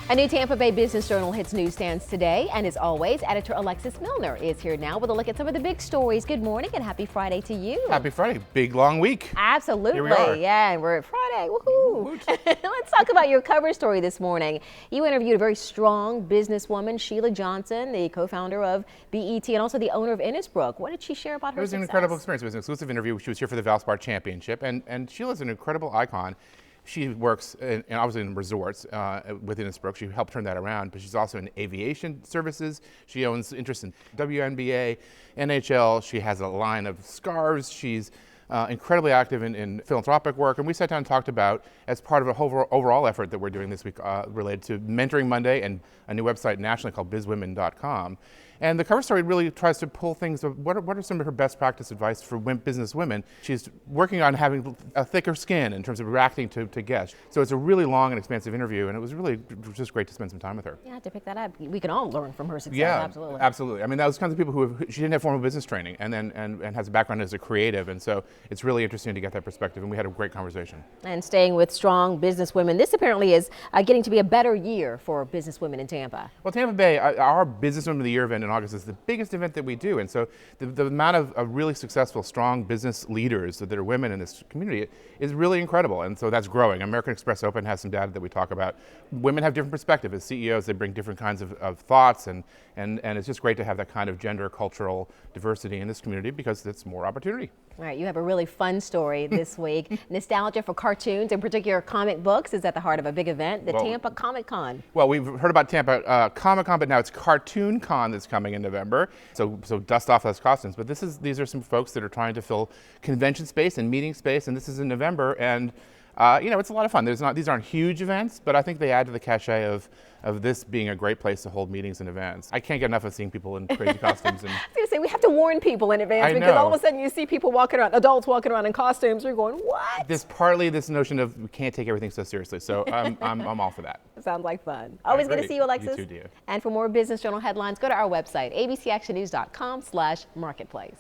A new Tampa Bay Business Journal hits newsstands today, and as always, editor Alexis Muellner is here now with a look at some of the big stories. Good morning and happy Friday to you. Happy Friday. Big, long week. Absolutely. Here we are. Yeah, and we're at Friday. Woohoo. Let's talk about your cover story this morning. You interviewed a very strong businesswoman, Shelia Johnson, the co-founder of BET and also the owner of Innisbrook. What did she share about her success? It was an incredible experience. It was an exclusive interview. She was here for the Valspar Championship, and Sheila's an incredible icon. She works obviously in resorts with Innisbrook. She helped turn that around, but she's also in aviation services. She owns interests in WNBA, NHL. She has a line of scarves. She's incredibly active in philanthropic work. And we sat down and talked about, as part of an overall effort that we're doing this week related to Mentoring Monday and a new website nationally called businesswomen.com. And the cover story really tries to pull things of what are some of her best practice advice for business women. She's working on having a thicker skin in terms of reacting to guests. So it's a really long and expansive interview, and it was just great to spend some time with her. Yeah, I have to pick that up. We can all learn from her success. Yeah, absolutely. I mean, that was kinds of people she didn't have formal business training and has a background as a creative, and so it's really interesting to get that perspective, and we had a great conversation. And staying with strong businesswomen, this apparently is getting to be a better year for businesswomen in Tampa. Well, Tampa Bay, our Businesswomen of the Year event in August is the biggest event that we do, and so the amount of really successful, strong business leaders that are women in this community is really incredible, and so that's growing. American Express Open has some data that we talk about. Women have different perspectives. As CEOs, they bring different kinds of thoughts, and it's just great to have that kind of gender, cultural diversity in this community because it's more opportunity. All right, you have a really fun story this week. Nostalgia for cartoons, in particular comic books, is at the heart of a big event, the Tampa Comic-Con. Well, we've heard about Tampa Comic-Con, but now it's Cartoon-Con that's coming in November. So dust off those costumes. But these are some folks that are trying to fill convention space and meeting space, and this is in November. And it's a lot of fun. These aren't huge events, but I think they add to the cachet of this being a great place to hold meetings and events. I can't get enough of seeing people in crazy costumes. And I was going to say, we have to warn people in advance because all of a sudden you see people walking around, adults walking around in costumes. You're going, what? Partly this notion of we can't take everything so seriously. So I'm all for that. Sounds like fun. Always good to see you, Alexis. You too, dear. And for more Business Journal headlines, go to our website, abcactionnews.com/marketplace.